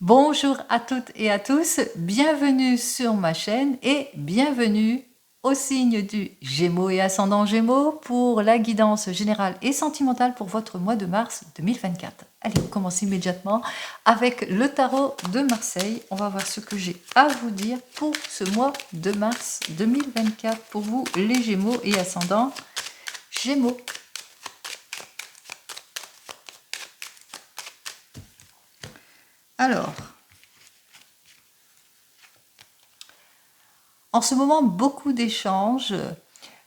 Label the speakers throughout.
Speaker 1: Bonjour à toutes et à tous, bienvenue sur ma chaîne et bienvenue au signe du Gémeaux et ascendant Gémeaux pour la guidance générale et sentimentale pour votre mois de mars 2024. Allez, on commence immédiatement avec le tarot de Marseille. On va voir ce que j'ai à vous dire pour ce mois de mars 2024 pour vous les Gémeaux et ascendant Gémeaux. Alors, en ce moment, beaucoup d'échanges.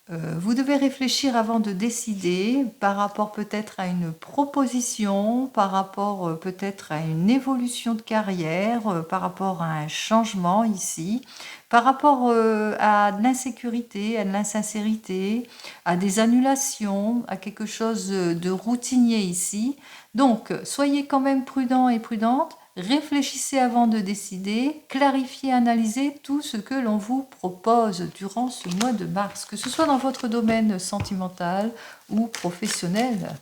Speaker 1: Vous devez réfléchir avant de décider par rapport peut-être à une proposition, par rapport peut-être à une évolution de carrière, par rapport à un changement ici, par rapport à de l'insécurité, à de l'insincérité, à des annulations, à quelque chose de routinier ici. Donc, soyez quand même prudent et prudente. Réfléchissez avant de décider, clarifiez, analysez tout ce que l'on vous propose durant ce mois de mars, que ce soit dans votre domaine sentimental ou professionnel.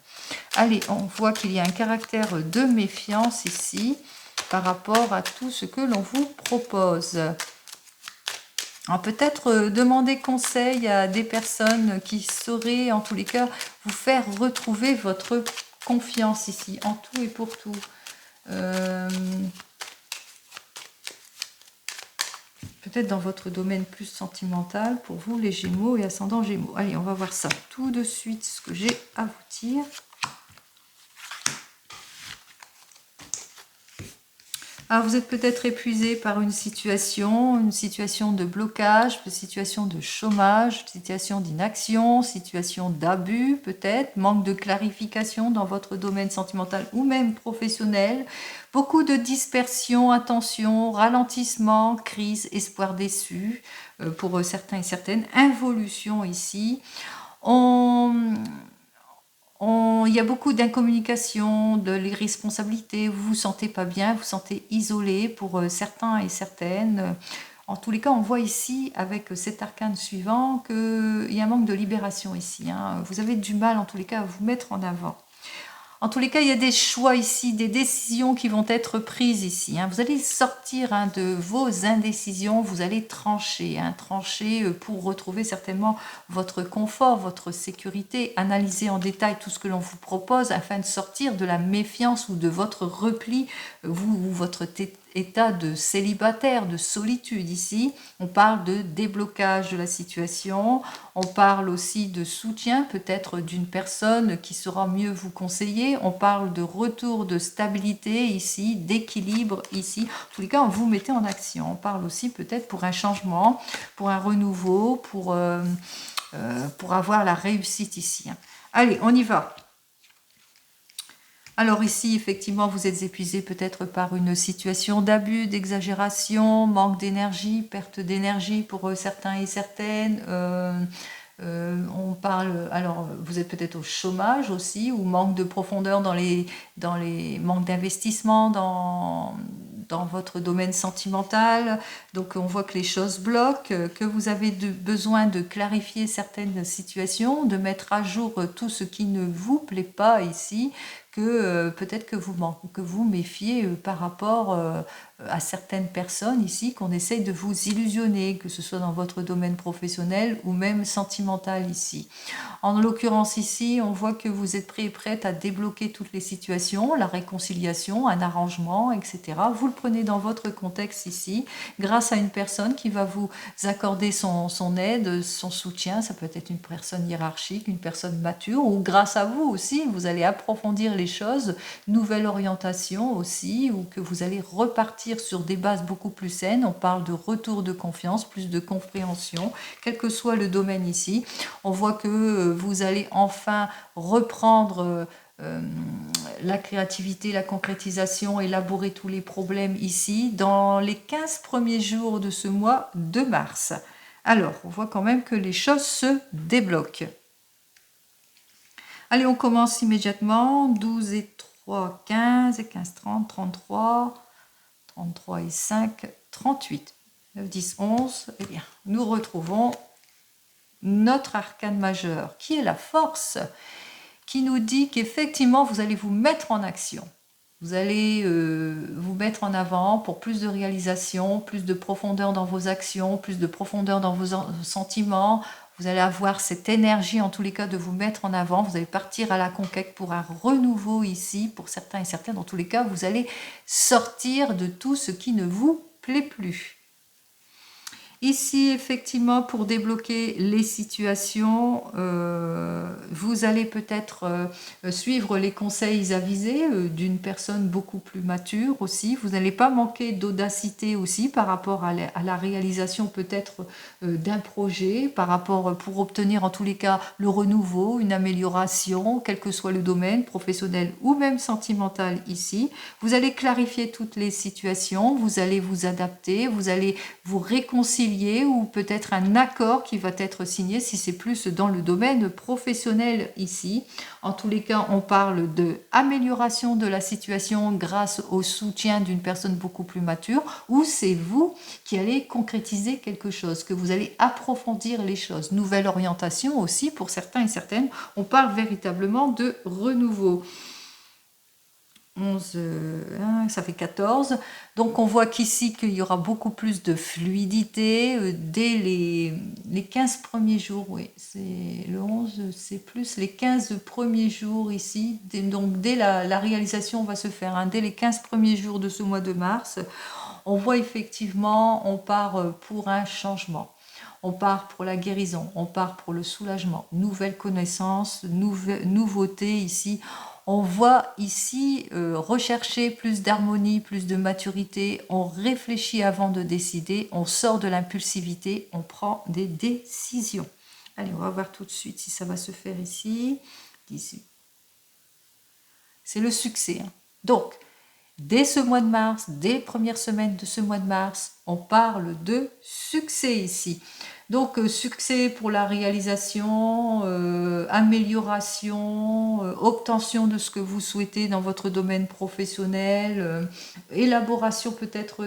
Speaker 1: Allez, on voit qu'il y a un caractère de méfiance ici par rapport à tout ce que l'on vous propose. Peut-être demander conseil à des personnes qui sauraient en tous les cas vous faire retrouver votre confiance ici, en tout et pour tout. Peut-être dans votre domaine plus sentimental pour vous les Gémeaux et ascendant Gémeaux. Allez, on va voir ça tout de suite, ce que j'ai à vous dire. Alors, vous êtes peut-être épuisé par une situation de blocage, une situation de chômage, une situation d'inaction, situation d'abus peut-être, manque de clarification dans votre domaine sentimental ou même professionnel, beaucoup de dispersion, attention, ralentissement, crise, espoir déçu pour certains et certaines, involution ici. Il y a beaucoup d'incommunication, de l'irresponsabilité, vous vous sentez pas bien, vous vous sentez isolé pour certains et certaines. En tous les cas, on voit ici, avec cet arcane suivant, qu'il y a un manque de libération ici. Vous avez du mal, en tous les cas, à vous mettre en avant. En tous les cas, il y a des choix ici, des décisions qui vont être prises ici. Vous allez sortir de vos indécisions, vous allez trancher, trancher pour retrouver certainement votre confort, votre sécurité, analyser en détail tout ce que l'on vous propose afin de sortir de la méfiance ou de votre repli, vous ou votre état de célibataire, de solitude ici. On parle de déblocage de la situation, on parle aussi de soutien peut-être d'une personne qui saura mieux vous conseiller, on parle de retour de stabilité ici, d'équilibre ici. En tous les cas, on vous mettez en action. On parle aussi peut-être pour un changement, pour un renouveau, pour avoir la réussite ici. Allez, on y va. Alors ici, effectivement, vous êtes épuisé peut-être par une situation d'abus, d'exagération, manque d'énergie, perte d'énergie pour certains et certaines. On parle, alors vous êtes peut-être au chômage aussi, ou manque de profondeur dans les manques d'investissement dans votre domaine sentimental. Donc on voit que les choses bloquent, que vous avez besoin de clarifier certaines situations, de mettre à jour tout ce qui ne vous plaît pas ici, que peut-être que vous méfiez par rapport à certaines personnes ici, qu'on essaye de vous illusionner, que ce soit dans votre domaine professionnel ou même sentimental ici. En l'occurrence ici, on voit que vous êtes prêt et prête à débloquer toutes les situations, la réconciliation, un arrangement, etc. Vous le prenez dans votre contexte ici, grâce à une personne qui va vous accorder son aide, son soutien. Ça peut être une personne hiérarchique, une personne mature, ou grâce à vous aussi, vous allez approfondir les choses, nouvelle orientation aussi, ou que vous allez repartir sur des bases beaucoup plus saines. On parle de retour de confiance, plus de compréhension, quel que soit le domaine ici. On voit que vous allez enfin reprendre la créativité, la concrétisation, élaborer tous les problèmes ici dans les 15 premiers jours de ce mois de mars. Alors, on voit quand même que les choses se débloquent. Allez, on commence immédiatement. 12 et 3, 15, et 15, 30, 33, 33 et 5, 38. 9, 10, 11. Eh bien, nous retrouvons notre arcane majeur, qui est la force, qui nous dit qu'effectivement, vous allez vous mettre en action. Vous allez vous mettre en avant pour plus de réalisation, plus de profondeur dans vos actions, plus de profondeur dans vos sentiments. Vous allez avoir cette énergie, en tous les cas, de vous mettre en avant. Vous allez partir à la conquête pour un renouveau ici, pour certains et certaines. Dans tous les cas, vous allez sortir de tout ce qui ne vous plaît plus. Ici, effectivement, pour débloquer les situations, vous allez peut-être suivre les conseils avisés d'une personne beaucoup plus mature aussi. Vous n'allez pas manquer d'audacité aussi par rapport à la réalisation peut-être d'un projet, par rapport pour obtenir en tous les cas le renouveau, une amélioration, quel que soit le domaine, professionnel ou même sentimental ici. Vous allez clarifier toutes les situations, vous allez vous adapter, vous allez vous réconcilier ou peut-être un accord qui va être signé si c'est plus dans le domaine professionnel ici. En tous les cas, on parle de amélioration de la situation grâce au soutien d'une personne beaucoup plus mature, ou c'est vous qui allez concrétiser quelque chose, que vous allez approfondir les choses. Nouvelle orientation aussi pour certains et certaines. On parle véritablement de renouveau. 11, ça fait 14. Donc on voit qu'ici qu'il y aura beaucoup plus de fluidité dès les 15 premiers jours. Oui, c'est le 11, c'est plus les 15 premiers jours ici. Donc dès la réalisation va se faire, dès les 15 premiers jours de ce mois de mars, on voit effectivement, on part pour un changement. On part pour la guérison, on part pour le soulagement, nouvelle connaissance, nouveauté ici. On voit ici rechercher plus d'harmonie, plus de maturité, on réfléchit avant de décider, on sort de l'impulsivité, on prend des décisions. Allez, on va voir tout de suite si ça va se faire ici. C'est le succès. Donc, dès ce mois de mars, dès les premières semaines de ce mois de mars, on parle de succès ici. Donc, succès pour la réalisation, amélioration, obtention de ce que vous souhaitez dans votre domaine professionnel, élaboration peut-être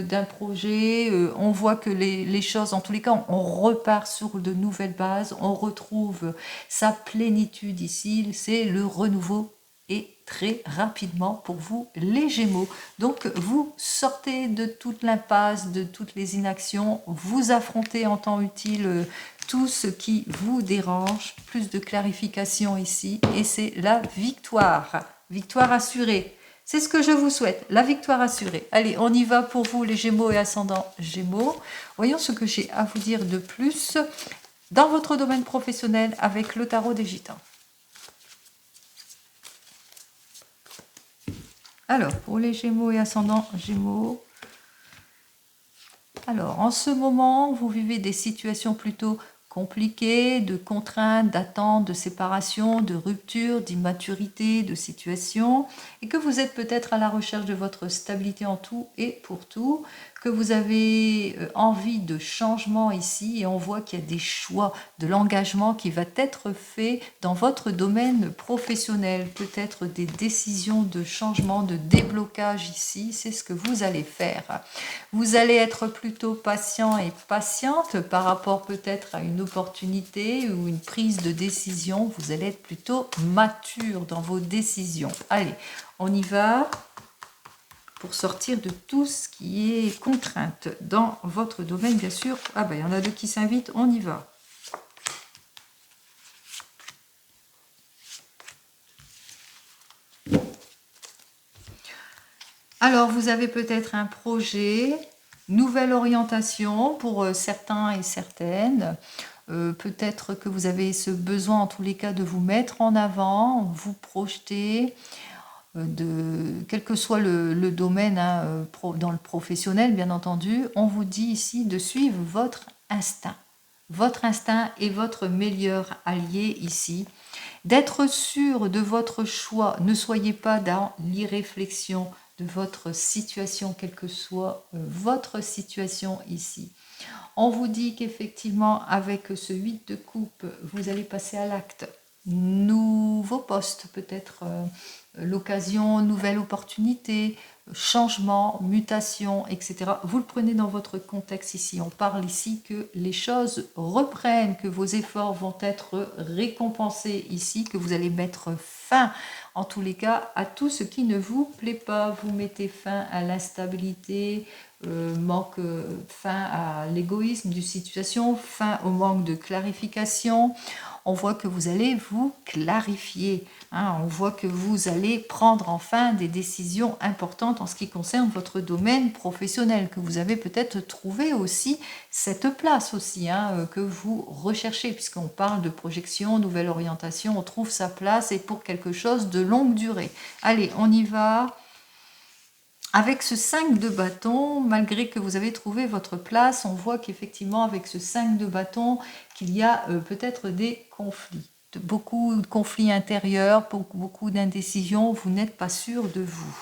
Speaker 1: d'un projet. On voit que les choses, en tous les cas, on repart sur de nouvelles bases, on retrouve sa plénitude ici, c'est le renouveau et très rapidement pour vous les Gémeaux. Donc vous sortez de toute l'impasse, de toutes les inactions, vous affrontez en temps utile tout ce qui vous dérange, plus de clarification ici et c'est la victoire. Victoire assurée. C'est ce que je vous souhaite, la victoire assurée. Allez, on y va pour vous les Gémeaux et ascendants Gémeaux. Voyons ce que j'ai à vous dire de plus dans votre domaine professionnel avec le tarot des Gitans. Alors, pour les Gémeaux et ascendants Gémeaux, alors en ce moment, vous vivez des situations plutôt compliquées, de contraintes, d'attentes, de séparation, de rupture, d'immaturité, de situation, et que vous êtes peut-être à la recherche de votre stabilité en tout et pour tout, que vous avez envie de changement ici, et on voit qu'il y a des choix, de l'engagement qui va être fait dans votre domaine professionnel, peut-être des décisions de changement, de déblocage ici, c'est ce que vous allez faire. Vous allez être plutôt patient et patiente par rapport peut-être à une opportunité ou une prise de décision, vous allez être plutôt mature dans vos décisions. Allez, on y va pour sortir de tout ce qui est contrainte dans votre domaine, bien sûr. Ah ben, il y en a deux qui s'invitent, on y va. Alors, vous avez peut-être un projet, nouvelle orientation pour certains et certaines. Peut-être que vous avez ce besoin, en tous les cas, de vous mettre en avant, vous projeter, quel que soit le domaine, dans le professionnel, bien entendu. On vous dit ici de suivre votre instinct. Votre instinct est votre meilleur allié ici. D'être sûr de votre choix, ne soyez pas dans l'irréflexion de votre situation, quelle que soit votre situation ici. On vous dit qu'effectivement, avec ce 8 de coupe, vous allez passer à l'acte. Nouveau poste, peut-être l'occasion, nouvelle opportunité, changement, mutation, etc. Vous le prenez dans votre contexte ici. On parle ici que les choses reprennent, que vos efforts vont être récompensés ici, que vous allez mettre fin en tous les cas, à tout ce qui ne vous plaît pas. Vous mettez fin à l'instabilité, fin à l'égoïsme du situation, fin au manque de clarification. On voit que vous allez vous clarifier. On voit que vous allez prendre enfin des décisions importantes en ce qui concerne votre domaine professionnel, que vous avez peut-être trouvé aussi cette place aussi, que vous recherchez, puisqu'on parle de projection, nouvelle orientation, on trouve sa place et pour quelque chose de longue durée. Allez, on y va. Avec ce 5 de bâton, malgré que vous avez trouvé votre place, on voit qu'effectivement avec ce 5 de bâton, qu'il y a peut-être des conflits. Beaucoup de conflits intérieurs, beaucoup d'indécisions, vous n'êtes pas sûr de vous.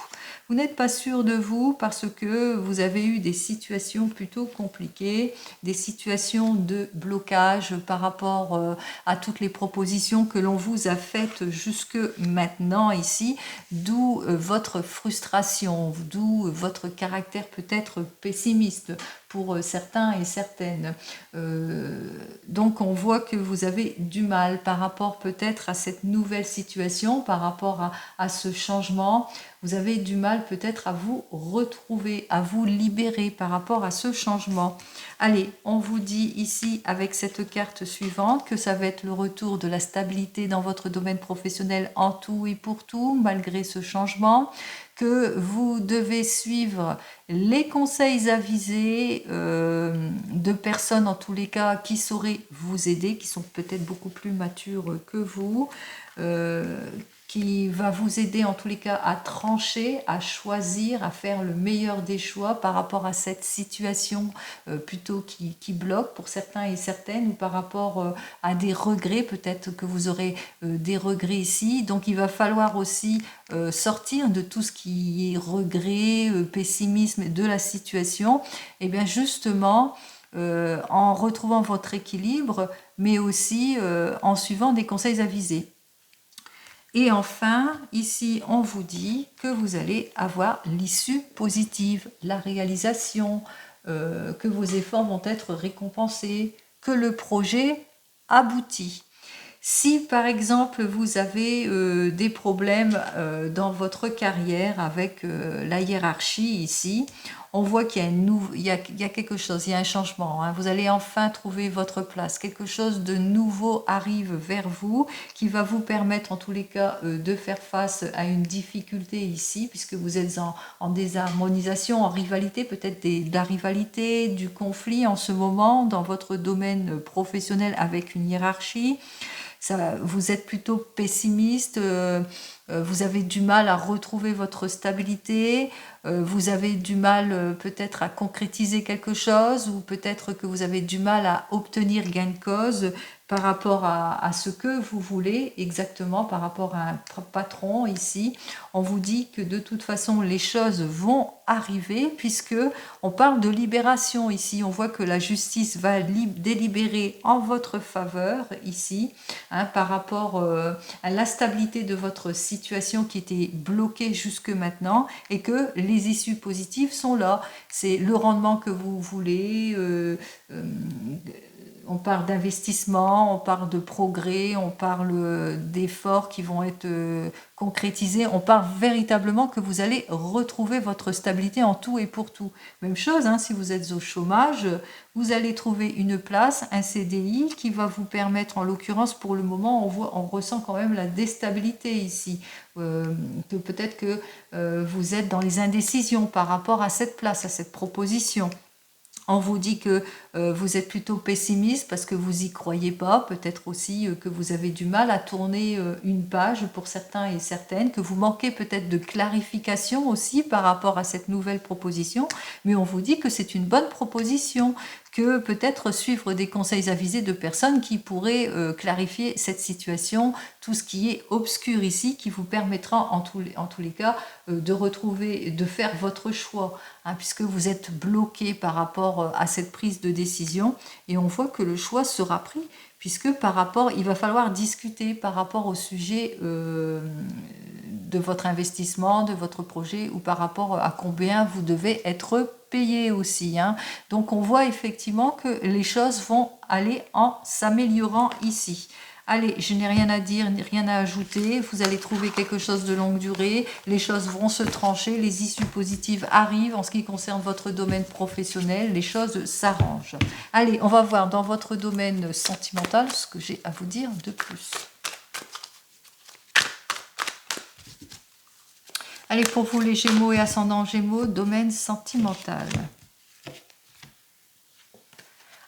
Speaker 1: Vous n'êtes pas sûr de vous parce que vous avez eu des situations plutôt compliquées, des situations de blocage par rapport à toutes les propositions que l'on vous a faites jusque maintenant ici, d'où votre frustration, d'où votre caractère peut-être pessimiste pour certains et certaines. Donc on voit que vous avez du mal par rapport peut-être à cette nouvelle situation, par rapport à ce changement. Vous avez du mal peut-être à vous retrouver, à vous libérer par rapport à ce changement. Allez, on vous dit ici avec cette carte suivante que ça va être le retour de la stabilité dans votre domaine professionnel en tout et pour tout, malgré ce changement, que vous devez suivre les conseils avisés de personnes en tous les cas qui sauraient vous aider, qui sont peut-être beaucoup plus matures que vous, qui va vous aider en tous les cas à trancher, à choisir, à faire le meilleur des choix par rapport à cette situation plutôt qui bloque pour certains et certaines, ou par rapport à des regrets, peut-être que vous aurez des regrets ici. Donc il va falloir aussi sortir de tout ce qui est regret, pessimisme de la situation, et bien justement en retrouvant votre équilibre, mais aussi en suivant des conseils avisés. Et enfin, ici, on vous dit que vous allez avoir l'issue positive, la réalisation, que vos efforts vont être récompensés, que le projet aboutit. Si par exemple vous avez des problèmes dans votre carrière avec la hiérarchie ici, on voit qu'il y a, il y a quelque chose, il y a un changement. Vous allez enfin trouver votre place. Quelque chose de nouveau arrive vers vous qui va vous permettre en tous les cas de faire face à une difficulté ici, puisque vous êtes en désharmonisation, en rivalité, peut-être de la rivalité, du conflit en ce moment dans votre domaine professionnel avec une hiérarchie. Vous êtes plutôt pessimiste, vous avez du mal à retrouver votre stabilité, vous avez du mal peut-être à concrétiser quelque chose, ou peut-être que vous avez du mal à obtenir gain de cause par rapport à ce que vous voulez exactement, par rapport à un patron ici. On vous dit que de toute façon les choses vont arriver, puisque on parle de libération ici. On voit que la justice va délibérer en votre faveur ici, par rapport à la stabilité de votre situation qui était bloquée jusque maintenant, et que les issues positives sont là. C'est le rendement que vous voulez, on parle d'investissement, on parle de progrès, on parle d'efforts qui vont être concrétisés, on parle véritablement que vous allez retrouver votre stabilité en tout et pour tout. Même chose, si vous êtes au chômage, vous allez trouver une place, un CDI qui va vous permettre, en l'occurrence pour le moment, on ressent quand même la déstabilité ici, que peut-être que vous êtes dans les indécisions par rapport à cette place, à cette proposition. On vous dit que vous êtes plutôt pessimiste parce que vous n'y croyez pas, peut-être aussi que vous avez du mal à tourner une page pour certains et certaines, que vous manquez peut-être de clarification aussi par rapport à cette nouvelle proposition, mais on vous dit que c'est une bonne proposition, que peut-être suivre des conseils avisés de personnes qui pourraient clarifier cette situation, tout ce qui est obscur ici, qui vous permettra en tous les cas de retrouver, de faire votre choix, puisque vous êtes bloqué par rapport à cette prise de décision, et on voit que le choix sera pris, puisque par rapport, il va falloir discuter par rapport au sujet de votre investissement, de votre projet, ou par rapport à combien vous devez être payé aussi. Donc on voit effectivement que les choses vont aller en s'améliorant ici. Allez, je n'ai rien à dire, rien à ajouter. Vous allez trouver quelque chose de longue durée. Les choses vont se trancher. Les issues positives arrivent. En ce qui concerne votre domaine professionnel, les choses s'arrangent. Allez, on va voir dans votre domaine sentimental ce que j'ai à vous dire de plus. Allez, pour vous les Gémeaux et ascendant Gémeaux, domaine sentimental.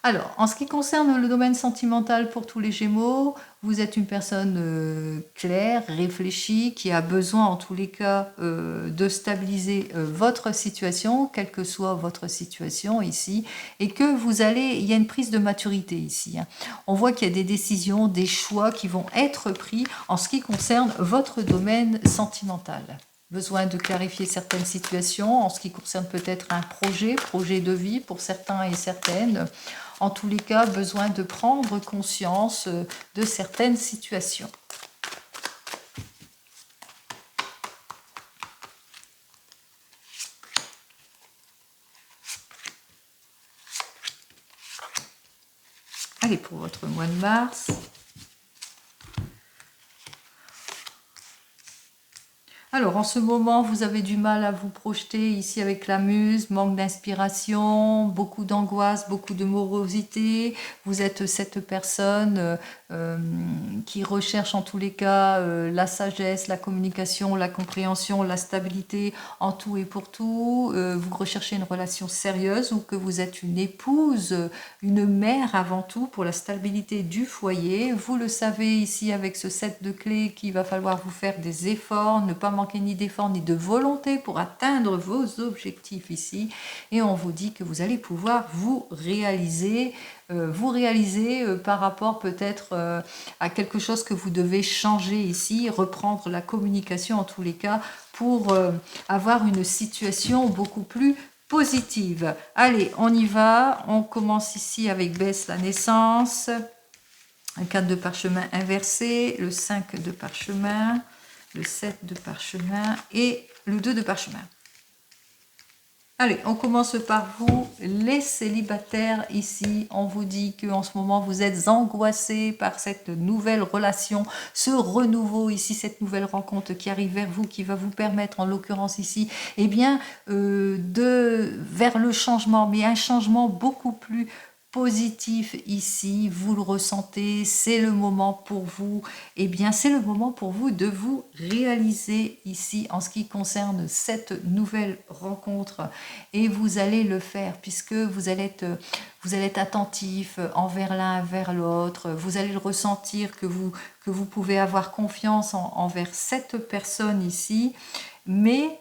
Speaker 1: Alors, en ce qui concerne le domaine sentimental pour tous les Gémeaux, vous êtes une personne claire, réfléchie, qui a besoin en tous les cas de stabiliser votre situation, quelle que soit votre situation ici, et que il y a une prise de maturité ici. Hein. On voit qu'il y a des décisions, des choix qui vont être pris en ce qui concerne votre domaine sentimental. Besoin de clarifier certaines situations en ce qui concerne peut-être un projet de vie pour certains et certaines. En tous les cas, besoin de prendre conscience de certaines situations. Allez, pour votre mois de mars. Alors, en ce moment, vous avez du mal à vous projeter ici avec la muse, manque d'inspiration, beaucoup d'angoisse, beaucoup de morosité. Vous êtes cette personne qui recherche en tous les cas la sagesse, la communication, la compréhension, la stabilité en tout et pour tout. Vous recherchez une relation sérieuse ou que vous êtes une épouse, une mère avant tout pour la stabilité du foyer. Vous le savez ici avec ce set de clés qu'il va falloir vous faire des efforts, ne pas manquer ni d'efforts ni de volonté pour atteindre vos objectifs ici. Et on vous dit que vous allez pouvoir vous réaliser par rapport peut-être à quelque chose que vous devez changer ici, reprendre la communication en tous les cas pour avoir une situation beaucoup plus positive. Allez, on y va. On commence ici avec baisse la naissance, un 4 de parchemin inversé, le 5 de parchemin, le 7 de parchemin et le 2 de parchemin. Allez, on commence par vous, les célibataires ici. On vous dit qu'en ce moment, vous êtes angoissés par cette nouvelle relation, ce renouveau ici, cette nouvelle rencontre qui arrive vers vous, qui va vous permettre, en l'occurrence ici, eh bien, vers le changement, mais un changement beaucoup plus positif ici, vous le ressentez, c'est le moment pour vous, eh bien c'est le moment pour vous de vous réaliser ici en ce qui concerne cette nouvelle rencontre et vous allez le faire puisque vous allez être attentif envers l'un, vers l'autre, vous allez le ressentir que vous pouvez avoir confiance envers cette personne ici, mais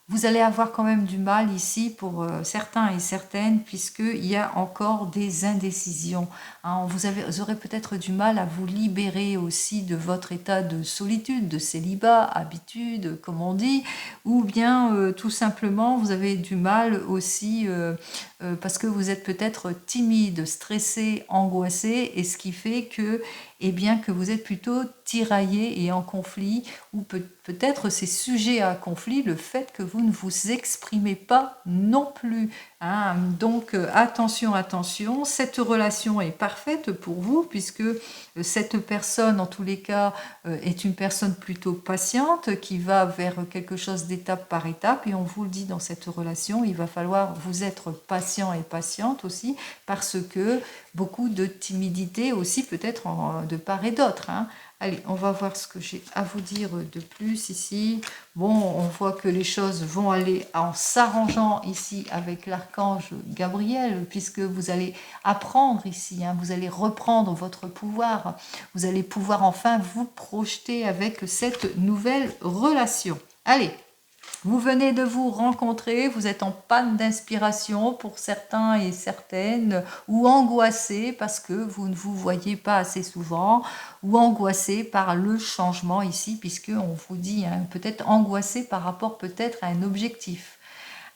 Speaker 1: vous allez avoir quand même du mal ici pour certains et certaines puisqu'il y a encore des indécisions. Hein. Vous aurez peut-être du mal à vous libérer aussi de votre état de solitude, de célibat, habitude, comme on dit, ou bien tout simplement vous avez du mal aussi parce que vous êtes peut-être timide, stressé, angoissé, et ce qui fait que eh bien que vous êtes plutôt tiraillé et en conflit, ou peut-être c'est sujet à conflit, le fait que vous ne vous exprimez pas non plus. Hein. Donc attention, attention, cette relation est parfaite pour vous, puisque cette personne, en tous les cas, est une personne plutôt patiente, qui va vers quelque chose d'étape par étape, et on vous le dit dans cette relation, il va falloir vous être patient et patiente aussi, parce que beaucoup de timidité aussi peut-être de part et d'autre. Hein. Allez, on va voir ce que j'ai à vous dire de plus ici. Bon, on voit que les choses vont aller en s'arrangeant ici avec l'archange Gabriel, puisque vous allez apprendre ici, hein, vous allez reprendre votre pouvoir, vous allez pouvoir enfin vous projeter avec cette nouvelle relation. Allez, vous venez de vous rencontrer, vous êtes en panne d'inspiration pour certains et certaines, ou angoissé parce que vous ne vous voyez pas assez souvent, ou angoissé par le changement ici, puisque on vous dit hein, peut-être angoissé par rapport peut-être à un objectif.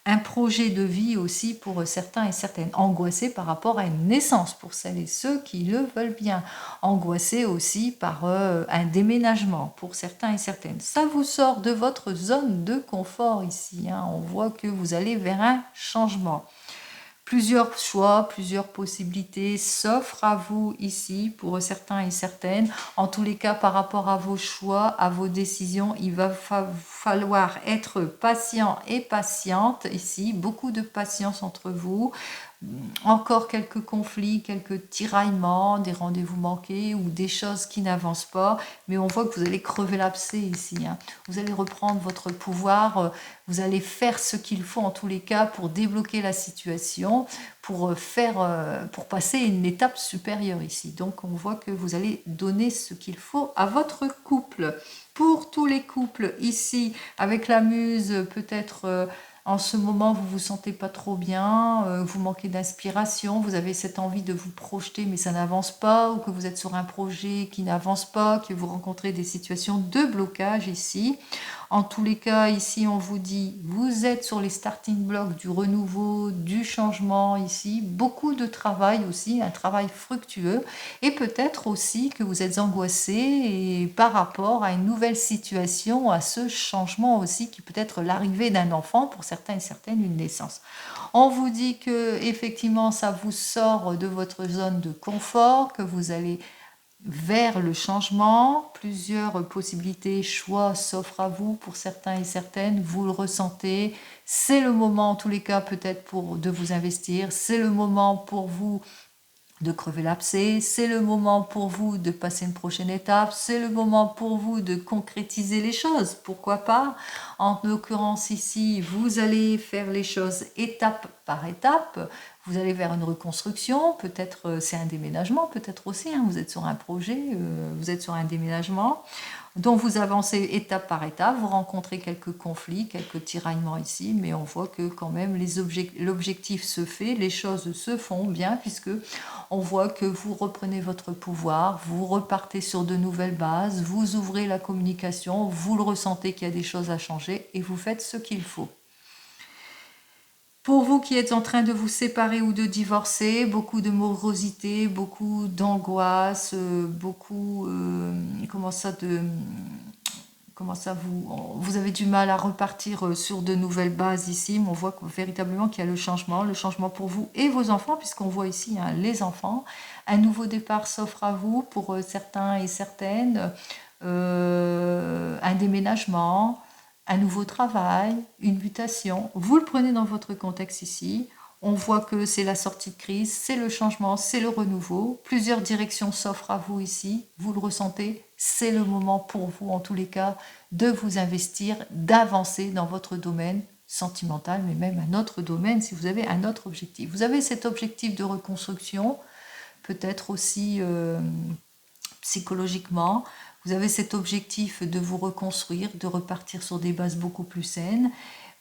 Speaker 1: Un projet de vie aussi pour certains et certaines, angoissés par rapport à une naissance pour celles et ceux qui le veulent bien, angoissés aussi par un déménagement pour certains et certaines. Ça vous sort de votre zone de confort ici, hein. On voit que vous allez vers un changement. Plusieurs choix, plusieurs possibilités s'offrent à vous ici pour certains et certaines. En tous les cas, par rapport à vos choix, à vos décisions, il va falloir être patient et patiente ici. Beaucoup de patience entre vous. Encore quelques conflits, quelques tiraillements, des rendez-vous manqués ou des choses qui n'avancent pas, mais on voit que vous allez crever l'abcès ici. Vous allez reprendre votre pouvoir, vous allez faire ce qu'il faut en tous les cas pour débloquer la situation, pour passer une étape supérieure ici. Donc on voit que vous allez donner ce qu'il faut à votre couple. Pour tous les couples ici, avec la muse, peut-être en ce moment, vous vous sentez pas trop bien, vous manquez d'inspiration, vous avez cette envie de vous projeter, mais ça n'avance pas, ou que vous êtes sur un projet qui n'avance pas, que vous rencontrez des situations de blocage ici. En tous les cas, ici, on vous dit, vous êtes sur les starting blocks du renouveau, du changement ici. Beaucoup de travail aussi, un travail fructueux. Et peut-être aussi que vous êtes angoissé et par rapport à une nouvelle situation, à ce changement aussi qui peut être l'arrivée d'un enfant, pour certains et certaines, une naissance. On vous dit que effectivement, ça vous sort de votre zone de confort, que vous allez vers le changement. Plusieurs possibilités, choix s'offrent à vous pour certains et certaines. Vous le ressentez. C'est le moment, en tous les cas, peut-être de vous investir. C'est le moment pour vous de crever l'abcès, c'est le moment pour vous de passer une prochaine étape, c'est le moment pour vous de concrétiser les choses, pourquoi pas. En l'occurrence ici, vous allez faire les choses étape par étape, vous allez vers une reconstruction, peut-être c'est un déménagement, peut-être aussi, vous êtes sur un projet, vous êtes sur un déménagement, dont vous avancez étape par étape, vous rencontrez quelques conflits, quelques tiraillements ici, mais on voit que quand même l'objectif se fait, les choses se font bien, puisque on voit que vous reprenez votre pouvoir, vous repartez sur de nouvelles bases, vous ouvrez la communication, vous le ressentez qu'il y a des choses à changer et vous faites ce qu'il faut. Pour vous qui êtes en train de vous séparer ou de divorcer, beaucoup de morosité, beaucoup d'angoisse, beaucoup, vous avez du mal à repartir sur de nouvelles bases ici, mais on voit véritablement qu'il y a le changement pour vous et vos enfants, puisqu'on voit ici les enfants. Un nouveau départ s'offre à vous pour certains et certaines, un déménagement, un nouveau travail, une mutation. Vous le prenez dans votre contexte ici. On voit que c'est la sortie de crise, c'est le changement, c'est le renouveau. Plusieurs directions s'offrent à vous ici. Vous le ressentez. C'est le moment pour vous, en tous les cas, de vous investir, d'avancer dans votre domaine sentimental, mais même un autre domaine si vous avez un autre objectif. Vous avez cet objectif de reconstruction, peut-être aussi psychologiquement. Vous avez cet objectif de vous reconstruire, de repartir sur des bases beaucoup plus saines,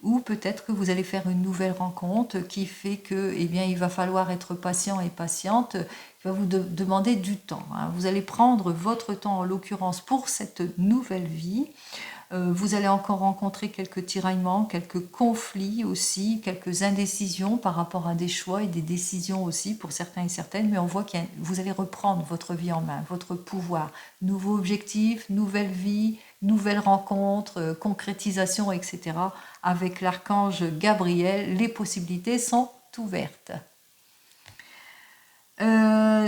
Speaker 1: ou peut-être que vous allez faire une nouvelle rencontre qui fait que, il va falloir être patient et patiente, qui va vous demander du temps. Vous allez prendre votre temps, en l'occurrence, pour cette nouvelle vie. Vous allez encore rencontrer quelques tiraillements, quelques conflits aussi, quelques indécisions par rapport à des choix et des décisions aussi pour certains et certaines, mais on voit que vous allez reprendre votre vie en main, votre pouvoir. Nouveau objectif, nouvelle vie, nouvelles rencontres, concrétisation, etc. Avec l'archange Gabriel, les possibilités sont ouvertes.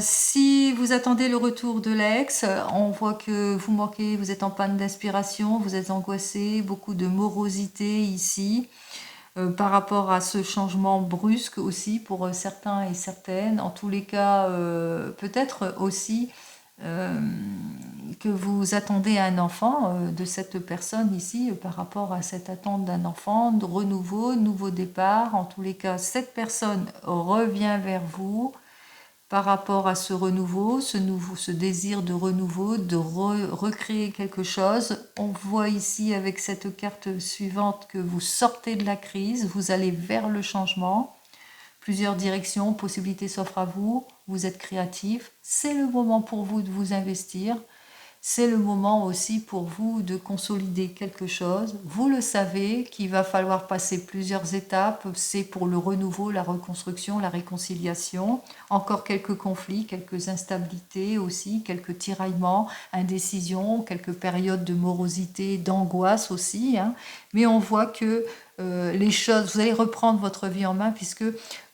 Speaker 1: Si vous attendez le retour de l'ex, on voit que vous manquez, vous êtes en panne d'inspiration, vous êtes angoissé, beaucoup de morosité ici, par rapport à ce changement brusque aussi pour certains et certaines. En tous les cas, peut-être aussi que vous attendez un enfant de cette personne ici, par rapport à cette attente d'un enfant, de renouveau, nouveau départ. En tous les cas, cette personne revient vers vous par rapport à ce renouveau, ce désir de renouveau, de recréer quelque chose. On voit ici avec cette carte suivante que vous sortez de la crise, vous allez vers le changement. Plusieurs directions, possibilités s'offrent à vous, vous êtes créatif. C'est le moment pour vous de vous investir. c'est le moment aussi pour vous de consolider quelque chose. Vous le savez qu'il va falloir passer plusieurs étapes. C'est pour le renouveau, la reconstruction, la réconciliation. Encore quelques conflits, quelques instabilités aussi, quelques tiraillements, indécisions, quelques périodes de morosité, d'angoisse aussi. Hein. Mais on voit que les choses, vous allez reprendre votre vie en main puisque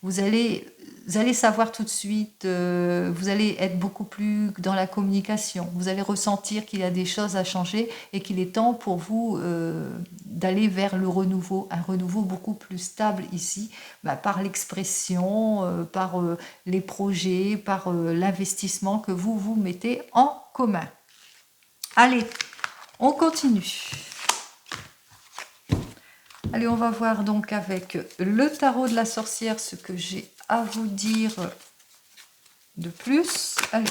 Speaker 1: vous allez savoir tout de suite, vous allez être beaucoup plus dans la communication, vous allez ressentir qu'il y a des choses à changer et qu'il est temps pour vous d'aller vers le renouveau, un renouveau beaucoup plus stable ici, par l'expression, par les projets, par l'investissement que vous mettez en commun. Allez, on continue. Allez, on va voir donc avec le tarot de la sorcière ce que j'ai à vous dire de plus. Allez,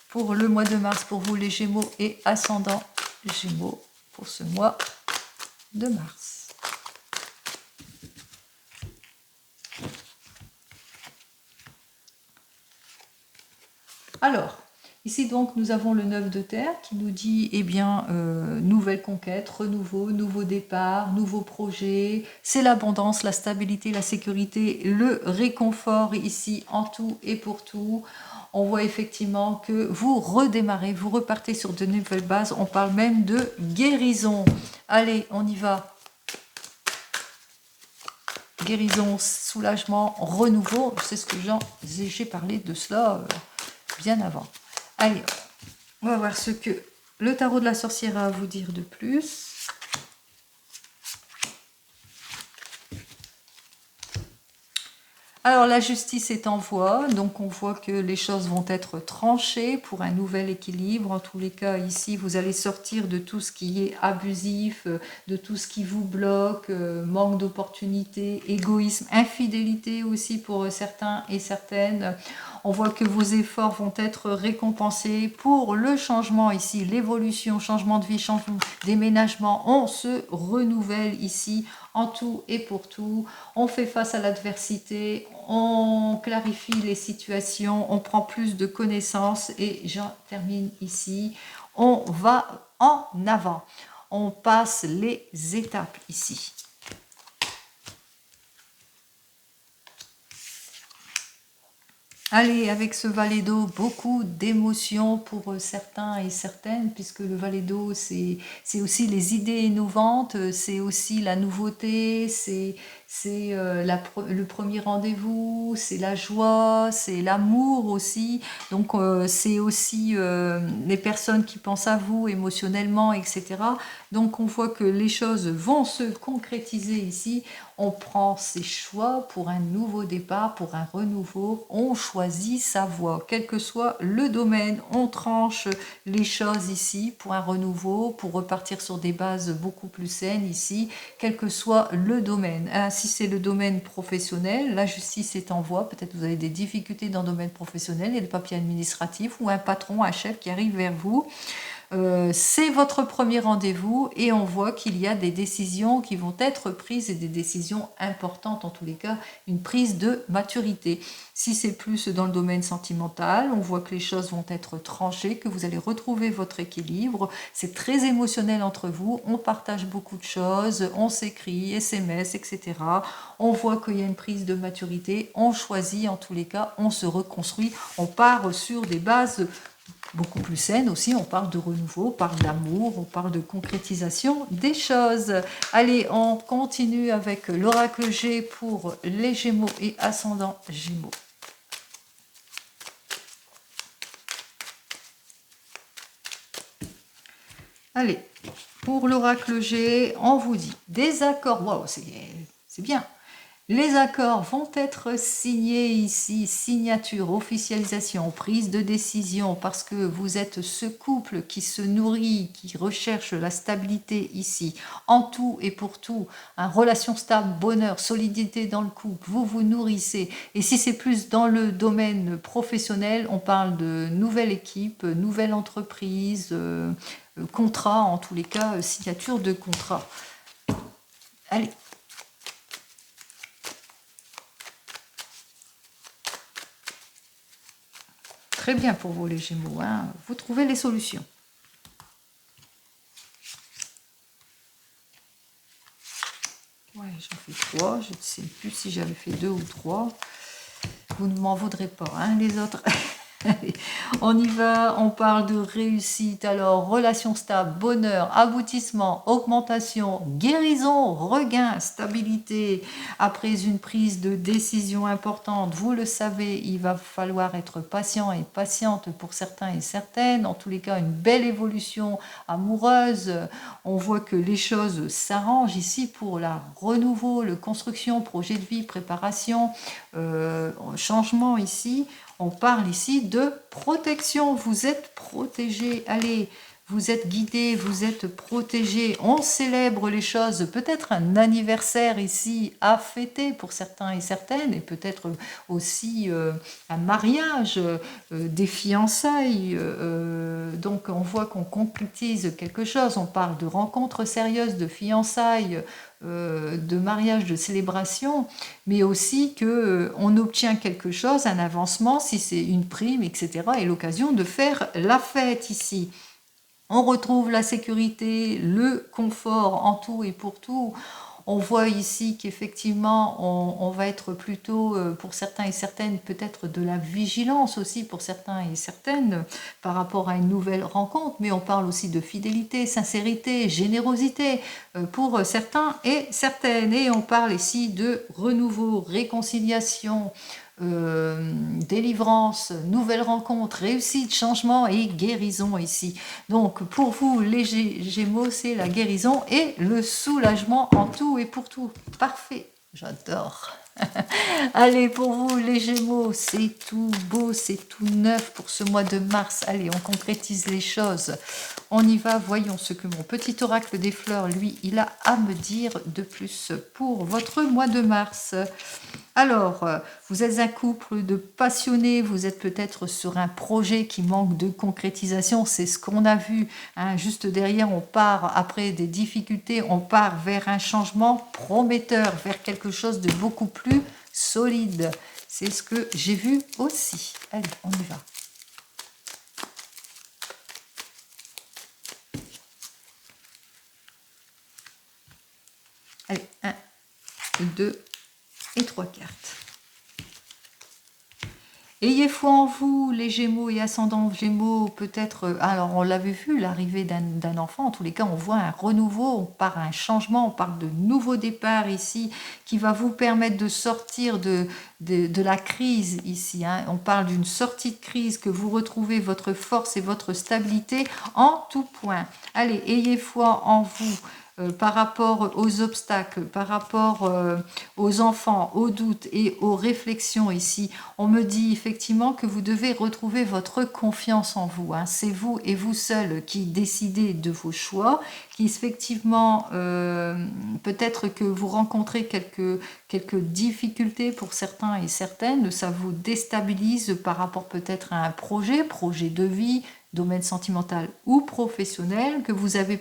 Speaker 1: pour le mois de mars, pour vous les Gémeaux et ascendant Gémeaux, pour ce mois de mars. Alors, ici donc nous avons le 9 de terre qui nous dit eh bien nouvelle conquête, renouveau, nouveau départ, nouveau projet, c'est l'abondance, la stabilité, la sécurité, le réconfort ici en tout et pour tout. On voit effectivement que vous redémarrez, vous repartez sur de nouvelles bases, on parle même de guérison. Allez, on y va. Guérison, soulagement, renouveau, c'est ce que j'ai parlé de cela bien avant. Allez, on va voir ce que le tarot de la sorcière a à vous dire de plus. Alors, la justice est en voie, donc on voit que les choses vont être tranchées pour un nouvel équilibre. En tous les cas, ici, vous allez sortir de tout ce qui est abusif, de tout ce qui vous bloque, manque d'opportunités, égoïsme, infidélité aussi pour certains et certaines. On voit que vos efforts vont être récompensés pour le changement ici, l'évolution, changement de vie, changement, déménagement. On se renouvelle ici en tout et pour tout. On fait face à l'adversité, on clarifie les situations, on prend plus de connaissances et j'en termine ici. On va en avant. On passe les étapes ici. Allez, avec ce valet d'eau, beaucoup d'émotions pour certains et certaines, puisque le valet d'eau, c'est aussi les idées innovantes, c'est aussi la nouveauté, c'est le premier rendez-vous, c'est la joie, c'est l'amour aussi. Donc, c'est aussi les personnes qui pensent à vous émotionnellement, etc. Donc, on voit que les choses vont se concrétiser ici. On prend ses choix pour un nouveau départ, pour un renouveau. On choisit sa voie, quel que soit le domaine. On tranche les choses ici pour un renouveau, pour repartir sur des bases beaucoup plus saines ici, quel que soit le domaine. Si c'est le domaine professionnel, la justice est en voie. Peut-être vous avez des difficultés dans le domaine professionnel, il y a des papiers administratifs ou un patron, un chef qui arrive vers vous. C'est votre premier rendez-vous et on voit qu'il y a des décisions qui vont être prises et des décisions importantes en tous les cas, une prise de maturité. Si c'est plus dans le domaine sentimental, on voit que les choses vont être tranchées, que vous allez retrouver votre équilibre. C'est très émotionnel entre vous, on partage beaucoup de choses, on s'écrit, SMS, etc. On voit qu'il y a une prise de maturité, on choisit en tous les cas, on se reconstruit, on part sur des bases beaucoup plus saine aussi, on parle de renouveau, on parle d'amour, on parle de concrétisation des choses. Allez, on continue avec l'oracle G pour les Gémeaux et ascendant Gémeaux. Allez, pour l'oracle G, on vous dit des accords, wow, c'est bien. Les accords vont être signés ici, signature, officialisation, prise de décision, parce que vous êtes ce couple qui se nourrit, qui recherche la stabilité ici, en tout et pour tout, une relation stable, bonheur, solidité dans le couple, vous vous nourrissez. Et si c'est plus dans le domaine professionnel, on parle de nouvelle équipe, nouvelle entreprise, contrat, en tous les cas, signature de contrat. Allez. Très bien pour vous les Gémeaux, hein. Vous trouvez les solutions. fait 3. Je ne sais plus si j'avais fait 2 ou 3. Vous ne m'en voudrez pas, hein, les autres. Allez, on y va, on parle de réussite. Alors, relation stable, bonheur, aboutissement, augmentation, guérison, regain, stabilité. Après une prise de décision importante, vous le savez, il va falloir être patient et patiente pour certains et certaines. En tous les cas, une belle évolution amoureuse. On voit que les choses s'arrangent ici pour la renouveau, le construction, projet de vie, préparation, changement ici. On parle ici de protection. Vous êtes protégé. Allez, vous êtes guidé, vous êtes protégé. On célèbre les choses. Peut-être un anniversaire ici à fêter pour certains et certaines, et peut-être aussi un mariage, des fiançailles. Donc on voit qu'on concrétise quelque chose. On parle de rencontres sérieuses, de fiançailles, de mariage, de célébration, mais aussi que on obtient quelque chose, un avancement, si c'est une prime, etc. et l'occasion de faire la fête ici. On retrouve la sécurité, le confort en tout et pour tout. On voit ici qu'effectivement, on va être plutôt, pour certains et certaines, peut-être de la vigilance aussi pour certains et certaines par rapport à une nouvelle rencontre, mais on parle aussi de fidélité, sincérité, générosité pour certains et certaines. Et on parle ici de renouveau, réconciliation, délivrance, nouvelle rencontre, réussite, changement et guérison ici. Donc pour vous, les Gémeaux, c'est la guérison et le soulagement en tout et pour tout. Parfait, j'adore. Allez, pour vous, les Gémeaux, c'est tout beau, c'est tout neuf pour ce mois de mars. Allez, on concrétise les choses. On y va, voyons ce que mon petit oracle des fleurs, lui, il a à me dire de plus pour votre mois de mars. Alors, vous êtes un couple de passionnés, vous êtes peut-être sur un projet qui manque de concrétisation, c'est ce qu'on a vu, hein. Juste derrière, on part après des difficultés, on part vers un changement prometteur, vers quelque chose de beaucoup plus solide. C'est ce que j'ai vu aussi. Allez, on y va. Allez, 1, 2 et 3 cartes. Ayez foi en vous, les Gémeaux et ascendants Gémeaux, peut-être, alors on l'avait vu, l'arrivée d'un enfant, en tous les cas on voit un renouveau, on part à un changement, on parle de nouveau départ ici, qui va vous permettre de sortir de la crise ici, hein. On parle d'une sortie de crise, que vous retrouvez votre force et votre stabilité en tout point. Allez, ayez foi en vous. Par rapport aux obstacles, par rapport aux enfants, aux doutes et aux réflexions ici, on me dit effectivement que vous devez retrouver votre confiance en vous, hein. C'est vous et vous seul qui décidez de vos choix, qui effectivement, peut-être que vous rencontrez quelques difficultés pour certains et certaines, ça vous déstabilise par rapport peut-être à un projet de vie, domaine sentimental ou professionnel, que vous avez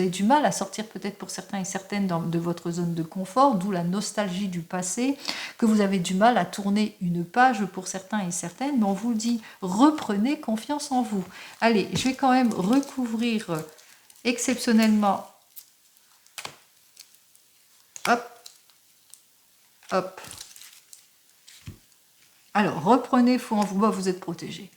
Speaker 1: du mal à sortir peut-être pour certains et certaines de votre zone de confort, d'où la nostalgie du passé, que vous avez du mal à tourner une page pour certains et certaines, mais on vous dit, reprenez confiance en vous. Allez, je vais quand même recouvrir exceptionnellement, hop, hop. Alors, reprenez foi en vous, bah, vous êtes protégé.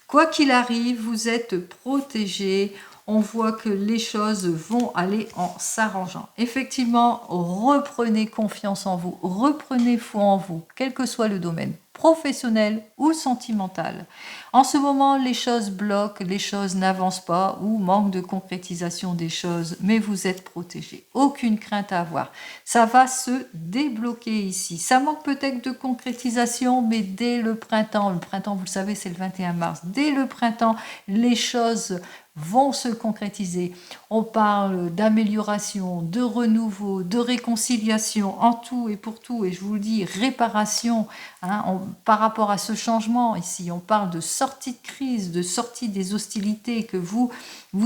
Speaker 1: Quoi qu'il arrive, vous êtes protégé. On voit que les choses vont aller en s'arrangeant. Effectivement, reprenez confiance en vous, reprenez foi en vous, quel que soit le domaine, professionnel ou sentimental. En ce moment, les choses bloquent, les choses n'avancent pas ou manque de concrétisation des choses, mais vous êtes protégé. Aucune crainte à avoir. Ça va se débloquer ici. Ça manque peut-être de concrétisation, mais dès le printemps, vous le savez, c'est le 21 mars, dès le printemps, les choses vont se concrétiser. On parle d'amélioration, de renouveau, de réconciliation en tout et pour tout, et je vous le dis, réparation, hein, par rapport à ce changement ici. On parle de sortie de crise, de sortie des hostilités, que vous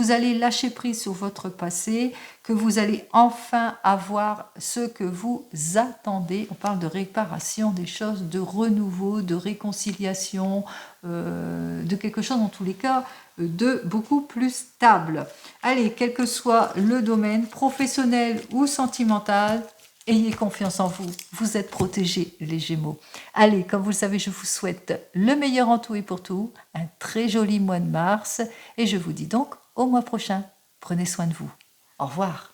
Speaker 1: allez lâcher prise sur votre passé, que vous allez enfin avoir ce que vous attendez. On parle de réparation des choses, de renouveau, de réconciliation, de quelque chose en tous les cas de beaucoup plus stable. Allez, quel que soit le domaine, professionnel ou sentimental, Ayez confiance en vous, vous êtes protégés les Gémeaux. Allez, comme vous le savez, je vous souhaite le meilleur en tout et pour tout, un très joli mois de mars et je vous dis donc au mois prochain. Prenez soin de vous. Au revoir.